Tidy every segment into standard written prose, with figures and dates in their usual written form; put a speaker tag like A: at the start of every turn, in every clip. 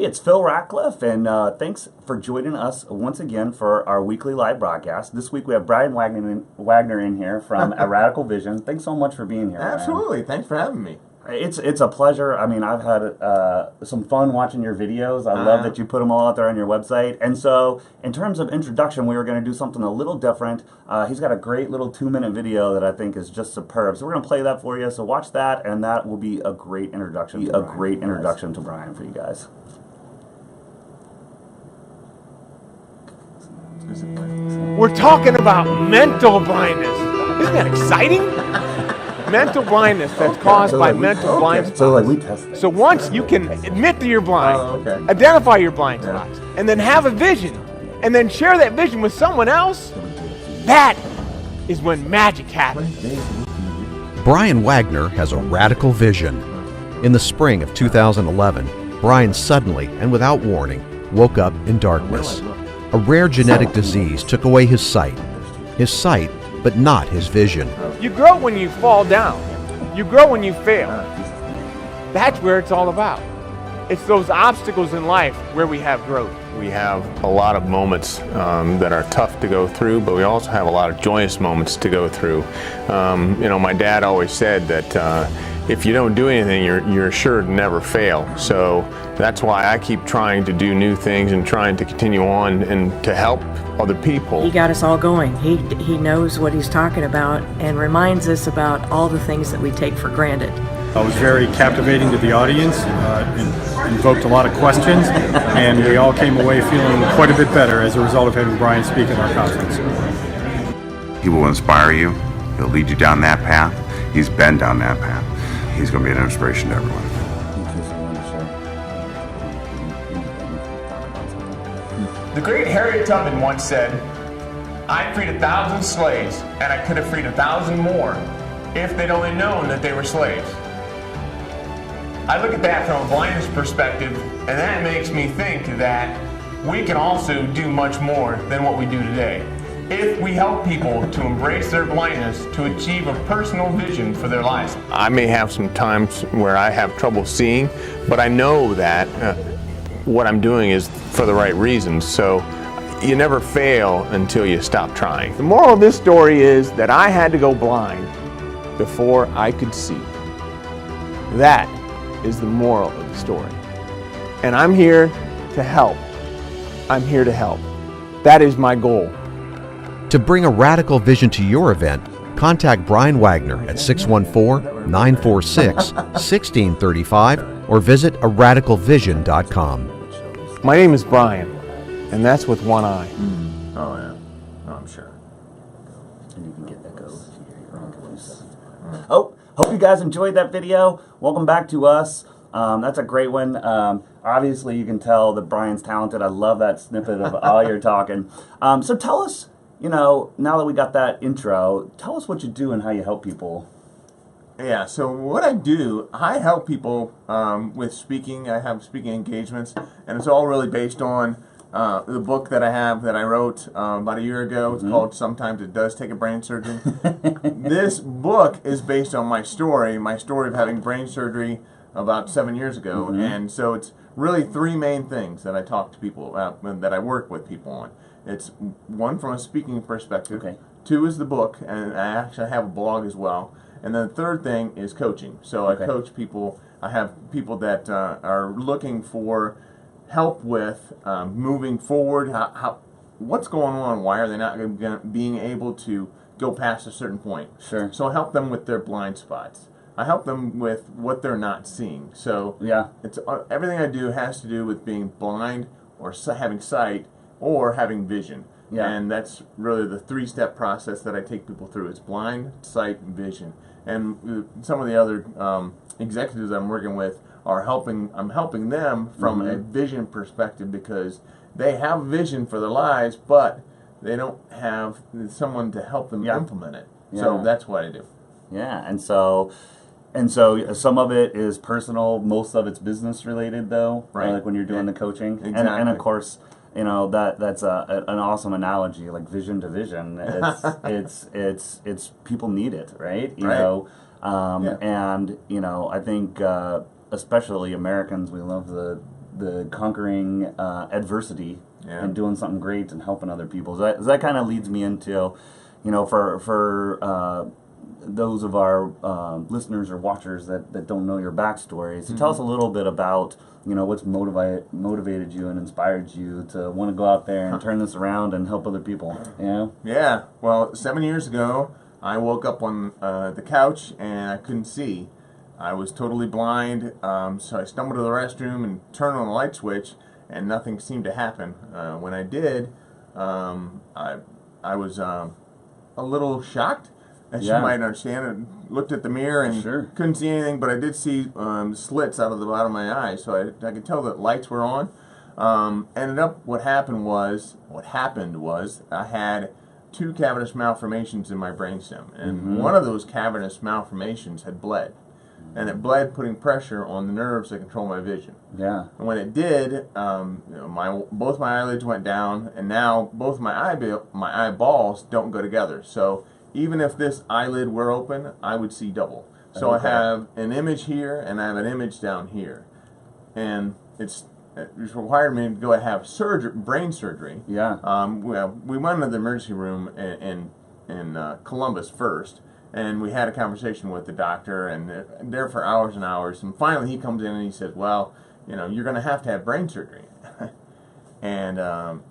A: it's Phil Ratcliffe, and thanks for joining us once again for our weekly live broadcast. This week we have Brian Wagner in here from A Radical Vision. Thanks so much for being here.
B: Absolutely.
A: Man.
B: Thanks for having me.
A: It's a pleasure. I mean, I've had some fun watching your videos. I love that you put them all out there on your website. And so, in terms of introduction, we were going to do something a little different. He's got a great little 2-minute video that I think is just superb. So we're going to play that for you. So watch that, and that will be a great introduction. To Brian for you guys.
C: We're talking about mental blindness. Isn't that exciting? Mental blindness that's caused by mental blind spots.
A: So we test it.
C: So once you can admit that you're blind, identify your blind spots, and then have a vision, and then share that vision with someone else, that is when magic happens.
D: Brian Wagner has a radical vision. In the spring of 2011, Brian suddenly and without warning woke up in darkness. A rare genetic disease took away his sight, but not his vision.
C: You grow when you fall down. You grow when you fail. That's where it's all about. It's those obstacles in life where we have growth.
E: We have a lot of moments that are tough to go through, but we also have a lot of joyous moments to go through. My dad always said that if you don't do anything, you're sure to never fail. So that's why I keep trying to do new things and trying to continue on and to help other people.
F: He got us all going. He knows what he's talking about and reminds us about all the things that we take for granted.
G: It was very captivating to the audience, invoked a lot of questions, and we all came away feeling quite a bit better as a result of having Brian speak at our conference.
H: He will inspire you. He'll lead you down that path. He's been down that path. He's going to be an inspiration to everyone.
E: The great Harriet Tubman once said, "I freed 1,000 slaves, and I could have freed 1,000 more if they'd only known that they were slaves." I look at that from a blindness perspective, and that makes me think that we can also do much more than what we do today. If we help people to embrace their blindness to achieve a personal vision for their lives. I may have some times where I have trouble seeing, but I know that what I'm doing is for the right reasons. So you never fail until you stop trying.
C: The moral of this story is that I had to go blind before I could see. That is the moral of the story. And I'm here to help. I'm here to help. That is my goal.
D: To bring a radical vision to your event, contact Brian Wagner at 614-946-1635 or visit aradicalvision.com.
C: My name is Brian, and that's with one eye.
B: Oh, yeah. Oh, I'm sure.
A: And you can get that goes. Oh, hope you guys enjoyed that video. Welcome back to us. That's a great one. Obviously, you can tell that Brian's talented. I love that snippet of all you're talking. So tell us, now that we got that intro, tell us what you do and how you help people.
B: Yeah, so what I do, I help people with speaking. I have speaking engagements, and it's all really based on the book that I wrote about a year ago. It's called Sometimes It Does Take a Brain Surgeon. This book is based on my story of having brain surgery about 7 years ago, and so it's really 3 main things that I talk to people about, that I work with people on. It's one from a speaking perspective, 2 is the book, and I actually have a blog as well, and then the third thing is coaching. So I coach people. I have people that are looking for help with moving forward. What's going on? Why are they not being able to go past a certain point?
A: Sure.
B: So I help them with their blind spots. I help them with what they're not seeing. So it's everything I do has to do with being blind or having sight or having vision. Yeah. And that's really the 3-step process that I take people through. It's blind, sight, and vision. And some of the other executives I'm working with I'm helping them from a vision perspective, because they have vision for their lives, but they don't have someone to help them implement it. So that's what I do.
A: Yeah, and so some of it is personal, most of it's business related, though.
B: Right.
A: Like when you're doing the coaching,
B: exactly.
A: and of course, that's an awesome analogy, like vision to vision. It's people need it, right? You know, and I think especially Americans, we love the the conquering adversity
B: Yeah.
A: and doing something great and helping other people. So that kind of leads me into, you know, for those of our listeners or watchers that don't know your backstory. So tell us a little bit about, you know, what's motivated you and inspired you to want to go out there and turn this around and help other people. You know?
B: Yeah. Well, 7 years ago, I woke up on the couch and I couldn't see. I was totally blind, so I stumbled to the restroom and turned on the light switch, and nothing seemed to happen. When I did, I was a little shocked, as you might understand. I looked at the mirror and couldn't see anything, but I did see slits out of the bottom of my eyes, so I could tell that lights were on. What happened was I had 2 cavernous malformations in my brainstem, and one of those cavernous malformations had bled. And it bled, putting pressure on the nerves that control my vision.
A: Yeah.
B: And when it did, you know, both my eyelids went down, and now both my eyeballs don't go together. So even if this eyelid were open, I would see double. So I have an image here, and I have an image down here, and it's required me to go and have brain surgery.
A: Yeah.
B: We went into the emergency room in Columbus first. And we had a conversation with the doctor, and there for hours and hours. And finally, he comes in and he says, "Well, you know, you're going to have brain surgery." And I'm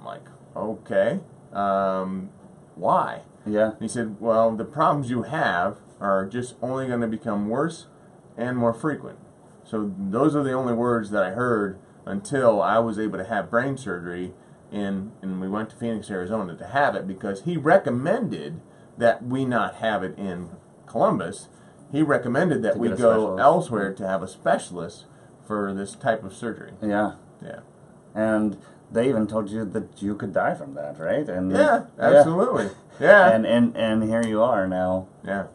B: like, "Okay, why?"
A: Yeah.
B: He said, "Well, the problems you have are just only going to become worse and more frequent." So those are the only words that I heard until I was able to have brain surgery, and we went to Phoenix, Arizona to have it, because he recommended that we not have it in Columbus. He recommended that we go elsewhere to have a specialist for this type of surgery.
A: Yeah.
B: Yeah.
A: And they even told you that you could die from that, right? And
B: yeah, absolutely. Yeah.
A: And here you are now.
B: Yeah.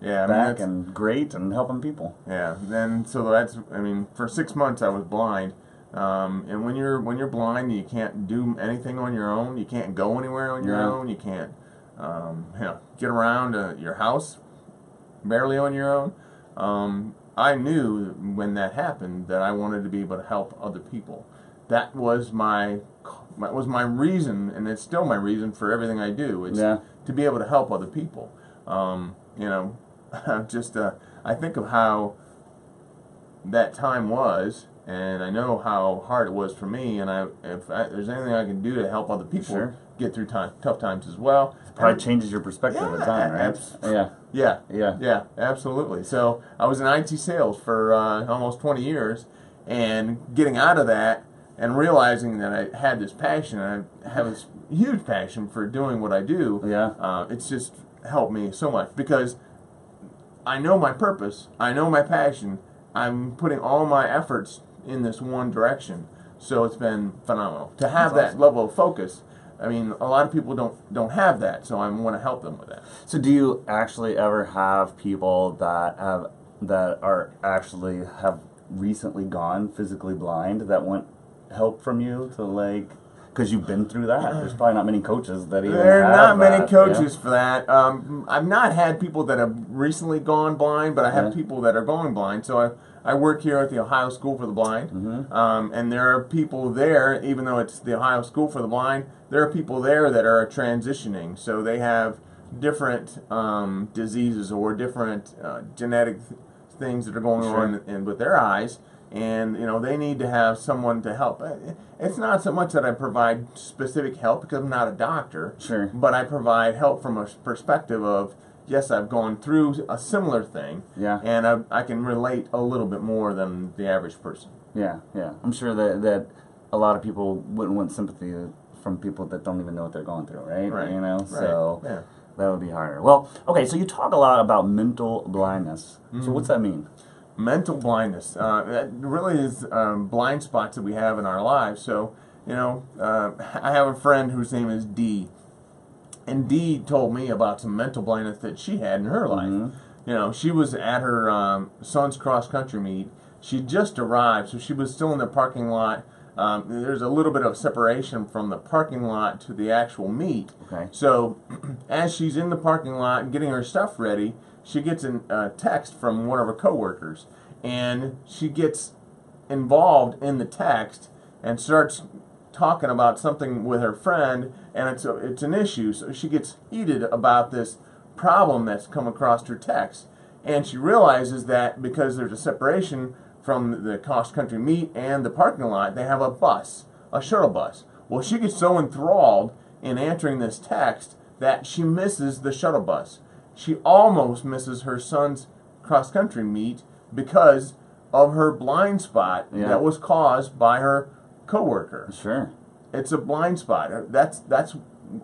B: Yeah.
A: Back and great and helping people.
B: Yeah. Then for 6 months I was blind. And when you're blind, you can't do anything on your own. You can't go anywhere on your own. You can't get around your house barely on your own. I knew when that happened that I wanted to be able to help other people. That was my reason, and it's still my reason for everything I do. It's to be able to help other people. I think of how that time was, and I know how hard it was for me. And if there's anything I can do to help other people get through tough times as well.
A: Probably changes your perspective at the time, right?
B: Yeah, absolutely. So I was in IT sales for almost 20 years, and getting out of that and realizing that I had this passion, and I have this huge passion for doing what I do. It's just helped me so much, because I know my purpose, I know my passion. I'm putting all my efforts in this one direction, so it's been phenomenal to have that level of focus. I mean, a lot of people don't have that, so I want to help them with that.
A: So, do you actually ever have people that have recently gone physically blind that want help from you to because you've been through that? There's probably not many coaches that even
B: There are not many
A: that,
B: coaches for that. I've not had people that have recently gone blind, but I have people that are going blind. So I work here at the Ohio School for the Blind, and there are people there, even though it's the Ohio School for the Blind, there are people there that are transitioning. So they have different diseases or different genetic things that are going on with their eyes, and they need to have someone to help. It's not so much that I provide specific help, because I'm not a doctor, but I provide help from a perspective of, yes, I've gone through a similar thing, and I can relate a little bit more than the average person.
A: Yeah. I'm sure that a lot of people wouldn't want sympathy from people that don't even know what they're going through, right? So that would be harder. Well, okay, so you talk a lot about mental blindness. So what's that mean?
B: Mental blindness. That really is blind spots that we have in our lives. So, I have a friend whose name is Dee. And Dee told me about some mental blindness that she had in her life. She was at her son's cross-country meet. She just arrived, so she was still in the parking lot. There's a little bit of separation from the parking lot to the actual meet.
A: Okay.
B: So as she's in the parking lot getting her stuff ready, she gets a text from one of her coworkers, and she gets involved in the text and starts talking about something with her friend, and it's an issue. So she gets heated about this problem that's come across her text, and she realizes that because there's a separation from the cross-country meet and the parking lot, they have a shuttle bus. Well, she gets so enthralled in answering this text that she misses the shuttle bus. She almost misses her son's cross-country meet because of her blind spot that was caused by her coworker.
A: Sure.
B: It's a blind spot. That's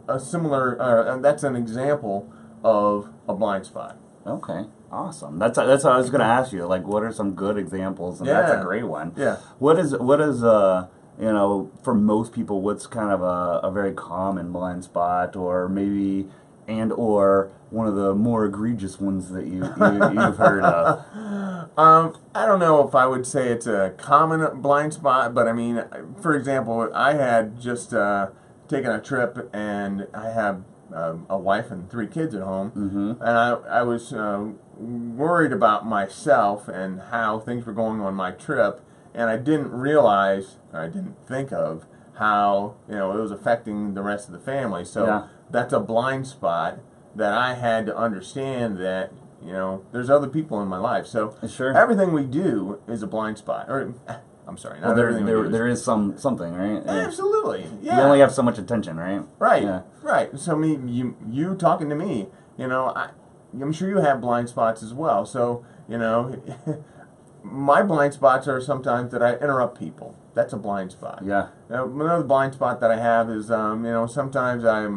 B: a similar. That's an example of a blind spot.
A: Okay. Awesome. That's what I was going to ask you. Like, what are some good examples? And that's a great one.
B: Yeah.
A: What is for most people, what's kind of a very common blind spot, or maybe or one of the more egregious ones that you've heard of?
B: I don't know if I would say it's a common blind spot, but I mean, for example, I had just taken a trip, and I have a wife and 3 kids at home, and I was worried about myself and how things were going on my trip, and I didn't realize, or I didn't think of how it was affecting the rest of the family. So that's a blind spot that I had to understand that there's other people in my life. So everything we do is a blind spot. Or I'm sorry, not everything we do.
A: There is something, right?
B: Absolutely. Yeah.
A: You only have so much attention, right?
B: Right.
A: Yeah.
B: Right. So you talking to me, I'm sure you have blind spots as well. So my blind spots are sometimes that I interrupt people. That's a blind spot.
A: Yeah.
B: Another blind spot that I have is sometimes I'm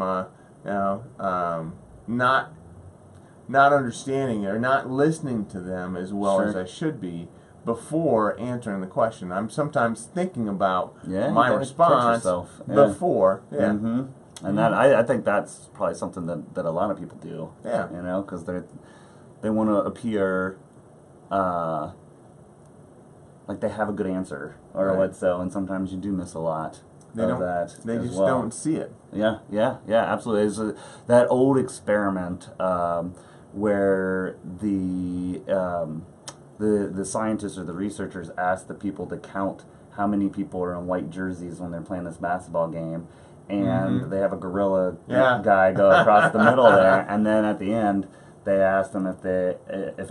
B: not understanding or not listening to them as well as I should be before answering the question. I'm sometimes thinking about my response before. Yeah.
A: Mm-hmm. And that I think that's probably something that a lot of people do.
B: Yeah.
A: Because they want to appear like they have a good answer or and sometimes you do miss a lot.
B: They just don't see it.
A: Yeah, absolutely. It's that old experiment where the scientists or the researchers ask the people to count how many people are in white jerseys when they're playing this basketball game, and they have a gorilla guy go across the middle there, and then at the end they asked them if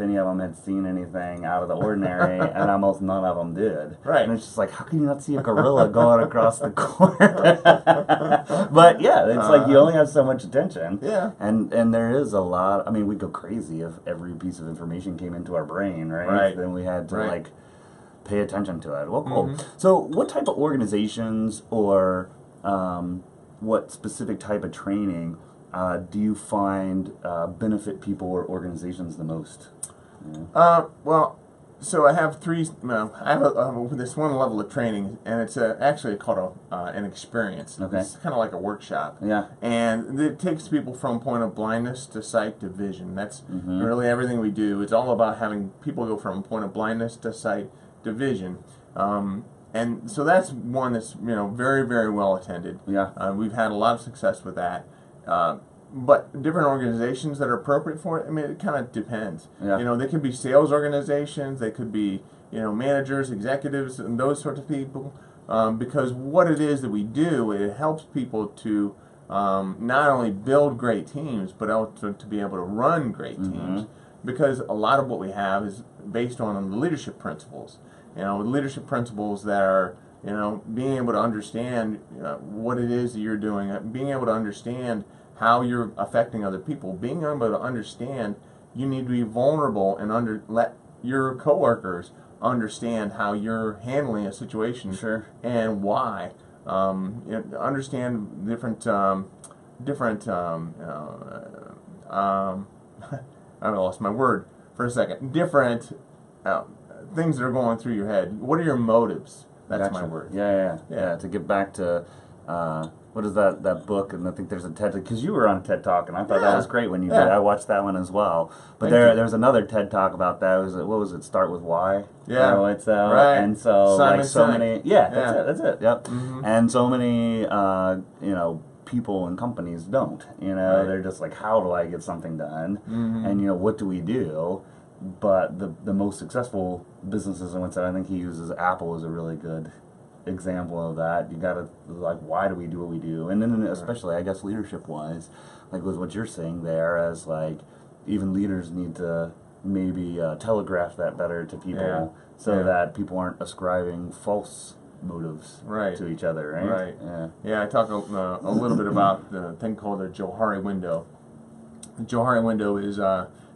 A: any of them had seen anything out of the ordinary, and almost none of them did.
B: Right.
A: And it's just like, how can you not see a gorilla going across the court? But yeah, it's like you only have so much attention.
B: Yeah.
A: And there is a lot. I mean, we'd go crazy if every piece of information came into our brain, right?
B: Right.
A: Then we had to pay attention to it. Well, cool. So, what type of organizations or what specific type of training do you find benefit people or organizations the most?
B: Well, so I have three. I have this one level of training, and it's actually called an experience.
A: Okay.
B: It's kind of like a workshop.
A: Yeah.
B: And it takes people from point of blindness to sight to vision. That's really everything we do. It's all about having people go from point of blindness to sight to vision. And so that's one that's very, very well attended.
A: Yeah.
B: We've had a lot of success with that. But different organizations that are appropriate for it, I mean, it kind of depends.
A: Yeah.
B: They could be sales organizations, they could be, managers, executives, and those sorts of people. Because what it is that we do, it helps people to not only build great teams, but also to be able to run great teams. Because a lot of what we have is based on the leadership principles. Leadership principles that are, being able to understand what it is that you're doing, being able to understand how you're affecting other people, being able to understand you need to be vulnerable and let your coworkers understand how you're handling a situation and why. Understand different I lost my word for a second. Different things that are going through your head. What are your motives? That's my word.
A: Yeah. To get back to what is that book? And I think there's a TED, because you were on a TED Talk, and I thought that was great when you did. I watched that one as well. But there was another TED Talk about that. What was it? Start with why.
B: Yeah.
A: Right. And so
B: Simon Sinek.
A: many. That's it. Yep. And so many people and companies don't. They're just like, how do I get something done? And what do we do? but the most successful businesses, and I think he uses Apple as a really good example of that. You gotta, like, why do we do what we do? And then especially, I guess, leadership wise, like with what you're saying there, as like even leaders need to maybe telegraph that better to people, so that people aren't ascribing false motives to each other, right?
B: Yeah, I talk a little bit about the thing called the Johari window. The Johari window is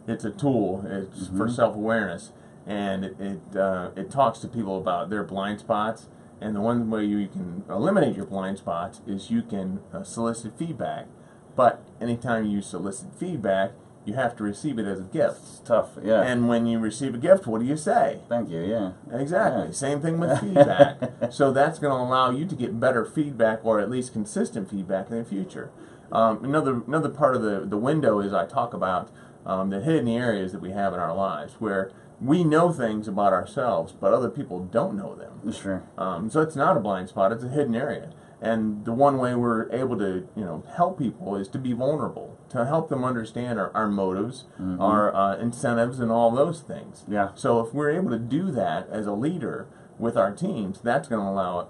B: it's a tool. It's for self-awareness, and it talks to people about their blind spots. And the one way you can eliminate your blind spots is you can solicit feedback. But anytime you solicit feedback, you have to receive it as a gift.
A: It's tough, yeah.
B: And when you receive a gift, what do you say?
A: Thank you, yeah.
B: Exactly.
A: Yeah.
B: Same thing with feedback. So that's going to allow you to get better feedback, or at least consistent feedback in the future. Another part of the window is I talk about the hidden areas that we have in our lives, where we know things about ourselves, but other people don't know them.
A: Sure.
B: So it's not a blind spot; it's a hidden area. And the one way we're able to, help people is to be vulnerable, to help them understand our motives, our incentives, and all those things.
A: Yeah.
B: So if we're able to do that as a leader with our teams, that's going to allow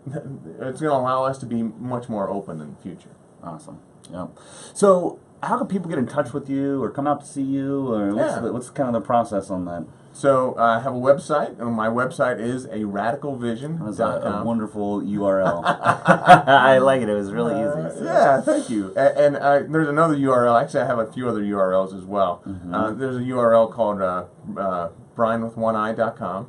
B: it's going to allow us to be much more open in the future.
A: Awesome. Yeah. So, how can people get in touch with you, or come out to see you, or what's kind of the process on that?
B: So I have a website, and my website is aradicalvision.com.
A: That's a wonderful URL. I like it. It was really easy. So.
B: Yeah, thank you. And there's another URL. Actually, I have a few other URLs as well. There's a URL called brianwith1i.com.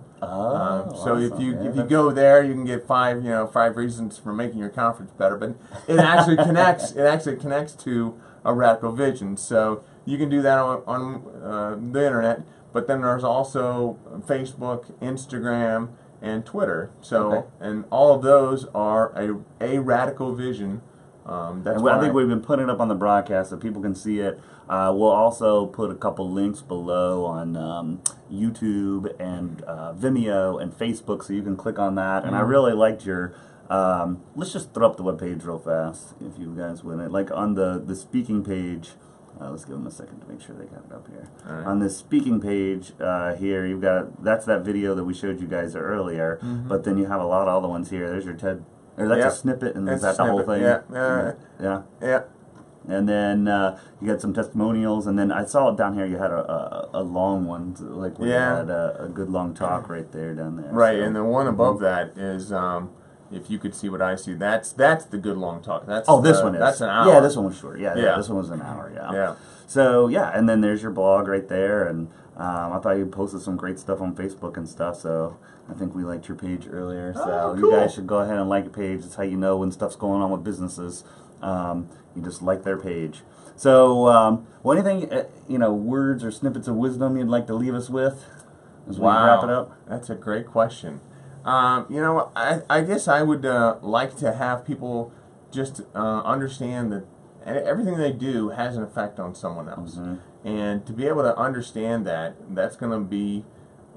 B: So if you go there, you can get five reasons for making your conference better. But it actually connects. It actually connects to a Radical Vision. So you can do that on the internet. But then there's also Facebook, Instagram, and Twitter. So and all of those are a Radical Vision. That's
A: I think we've been putting it up on the broadcast so people can see it. We'll also put a couple links below on YouTube and Vimeo and Facebook, so you can click on that. And I really liked your. Let's just throw up the webpage real fast, if you guys would. Like on the speaking page. Let's give them a second to make sure they got it up here.
B: Right.
A: On this speaking page here, you've got that's that video that we showed you guys earlier. But then you have a lot of other ones here. There's your TED. Or that's a snippet, and is that the whole thing?
B: Yeah.
A: And then you got some testimonials, and then I saw it down here. You had a long one, like where you had a good long talk right there down there.
B: Right, so. And the one above that is, if you could see what I see, that's the good long talk. That's
A: this one is.
B: That's an hour.
A: Yeah, this one was short. Yeah, this one was an hour. Yeah. So and then there's your blog right there, and I thought you posted some great stuff on Facebook and stuff. So I think we liked your page earlier. So
B: cool.
A: You guys should go ahead and like a page. That's how you know when stuff's going on with businesses. You just like their page. So, anything, words or snippets of wisdom you'd like to leave us with as we wrap it up?
B: That's a great question. I guess I would like to have people just understand that everything they do has an effect on someone else. And to be able to understand that's going to be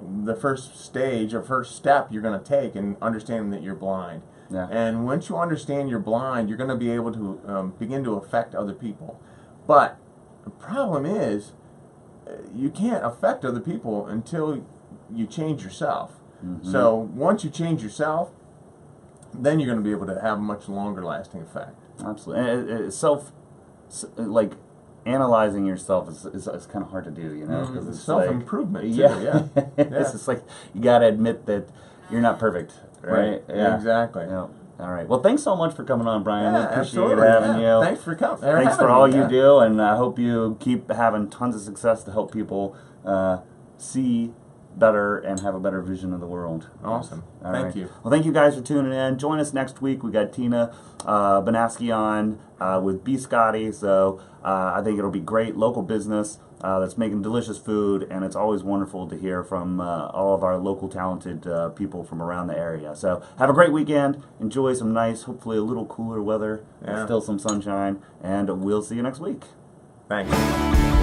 B: the first stage or first step you're going to take in understanding that you're blind.
A: Yeah.
B: And once you understand you're blind, you're going to be able to begin to affect other people. But the problem is, you can't affect other people until you change yourself. So once you change yourself, then you're going to be able to have a much longer lasting effect.
A: Absolutely. And analyzing yourself is kind of hard to do, because it's
B: self-improvement,
A: It's just like, you got to admit that you're not perfect, right?
B: Yeah, exactly.
A: Yeah. All right. Well, thanks so much for coming on, Brian.
B: Yeah,
A: we appreciate
B: absolutely.
A: having you.
B: Thanks for coming.
A: Thanks for all you do, and I hope you keep having tons of success to help people see better and have a better vision of the world.
B: Awesome. Thank you.
A: Well, thank you guys for tuning in. Join us next week. We got Tina Banaski on with B. Scotty. So I think it'll be great. Local business that's making delicious food, and it's always wonderful to hear from all of our local talented people from around the area. So have a great weekend. Enjoy some nice, hopefully a little cooler weather. Still some sunshine, and we'll see you next week.
B: Thanks.